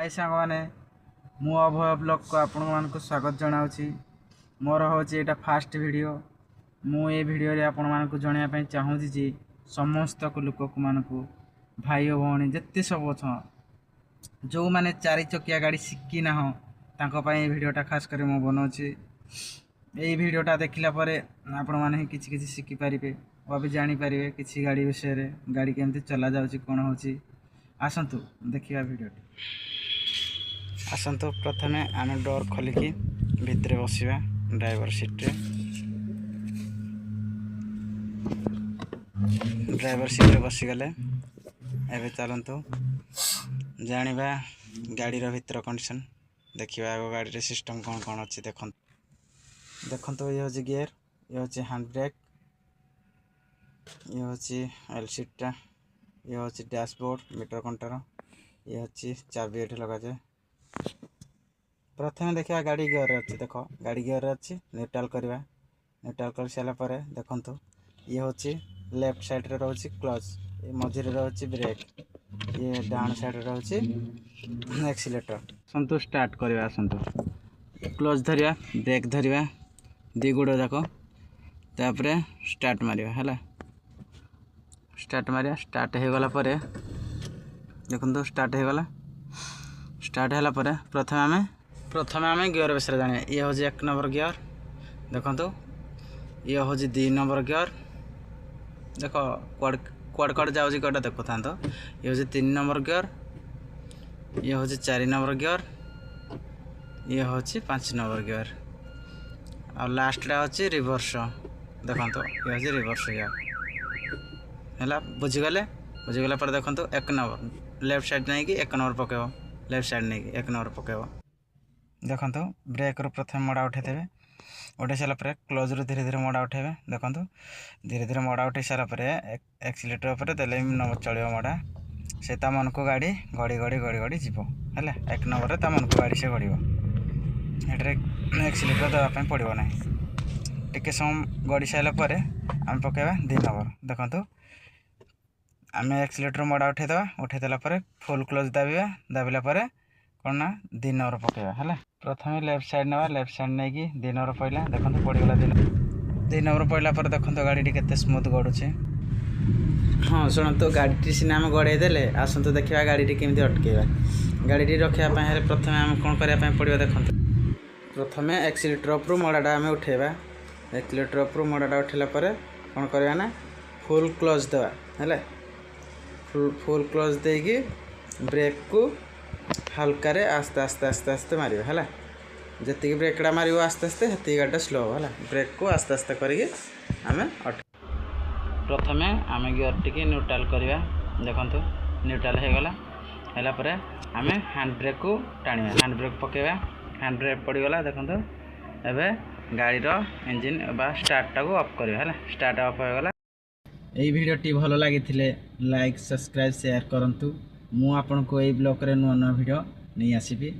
हाय सांग मैंने मु अभय ब्लॉग को आपण मानक स्वागत जनाऊँगी। मोर हूँ यहाँ फास्ट वीडियो। मु ये वीडियो रे आपण मानक जनवाई चाहूँगी जे समस्त लोक मानक भाई भौणी जिते सब अच्छा जो मैंने 4 चकिया गाड़ी शिखी ना तांपाई वीडियोटा खास कर मु बनाऊँगी। यही वीडियोटा देखला आपण मैंने किसी शिखिपारे और भी जानीपारे किसी गाड़ी विषय रे गाड़ी केमती चला जाऊँगी कौन हो आसतु देखा वीडियोटी। आसतु प्रथमे आम डोर खोलिकी भितर बसवा ड्राइवर सीट रे बसीगले एवं चलतु जाना गाड़ीर भितर कंडीशन देखा आग गाड़ी सिस्टम कौन कौन अच्छी देखु ये हूँ गियर ये हूँ हैंड ब्रेक ये हूँ एल सीटा ये हूँ डैशबोर्ड मीटर कंट्रोल ये हूँ चाबी ये लगा जाए। प्रथम देखा गाड़ी गियर अच्छी देख गाड़ी गियर अच्छी न्यूट्रल करवा न्यूट्रल कर सारापर देखु ये हूँ लेफ्ट साइड रे रोचे क्लच ये मझे रोचे ब्रेक ये डाउन साइड रे रोचे एक्सीलेटर। आसतु स्टार्ट करवा आसतु क्लच धरिया ब्रेक धरिया दी गोड़ जाक तापर स्टार्ट मारिया है स्टार्ट मारिया स्टार्ट हो गला परे देखो स्टार्ट हो गला स्टार्ट है प्रथम आम गियर विषय जाना ये हूँ 1 नंबर गियर देखो ये हूँ 2 नंबर गियर देख कड़ कड़ जाऊँगी कौटा देखु था ये हूँ 3 नंबर गियर ये हूँ 4 नंबर गियर ये हूँ 5 नंबर गियर और लास्टा हूँ रिवर्स देखो ये हूँ रिवर्स गियर है बुझीगले पर देखो 1 नंबर लेफ्ट साइड नहीं कि 1 नंबर पकेब लेफ्ट साइड नहीं कि 1 नंबर पकेब देखो ब्रेक रू प्रथम मोड़ा उठे उठे सारापर क्लोज रू धीरे धीरे मोड़ा उठे देखो धीरे धीरे मोड़ा उठे सारापर एक्सीलेटर पर देले नंबर चलो मोड़ा से मन को गाड़ी गड़ी गड़ी गड़ी गड़ी जीव है 1 नंबर मन को गाड़ी से गड़ एक्सीलेटर देवाई पड़ो ना टिके समय गड़ी सारापर आम पकेबा 2 नंबर देखो आम एक्सीलेटर मोड़ा उठेदेला फुल क्लोज दाबिला कौन ना 2 नंबर पकेबा है प्रथम लेफ्ट साइड ना लेफ्ट साइड नहीं कि 2 नंबर पड़ा देखो पड़गला 2 नंबर पड़ा पर देखो गाड़ी के स्मूथ गड़ुचे। हाँ शुणु गाड़ी सीना आम गड़ेदेले आसतु देखा गाड़ी केमी अटकेबा गाड़ी रखापी प्रथम आम कौन करने पड़ो देखो प्रथम एक्सीलेटर उपरू मोड़ाटा आम उठेबा एक्सीलेटर उपरू मोड़ाटा उठेला कौन करवा ना फुल क्लोज देवा है फुल क्लोज देकी ब्रेक को हल्का रे आस्ते आस्ते आस्ते आस्ते मार है जी ब्रेकटा मार आस्ते आस्ते से गाड़ी स्लो है ब्रेक को आस्ते आस्ते करके आम प्रथम आम गियर टी न्यूट्रल करवा देखो न्यूट्रल हो गला आम हैंड ब्रेक को टाणिया हैंड ब्रेक पकेबा हैंड ब्रेक पड़गला देखो एवं गाड़ीर इंजिन बा स्टार्टा को ऑफ करवा है स्टार्ट ऑफ हो गला। यही वीडियोटी भल लगी लाइक सब्सक्राइब शेयर करूँ मु आपन को यही ब्लॉग रे नुआ नुआ वीडियो नहीं आसबि।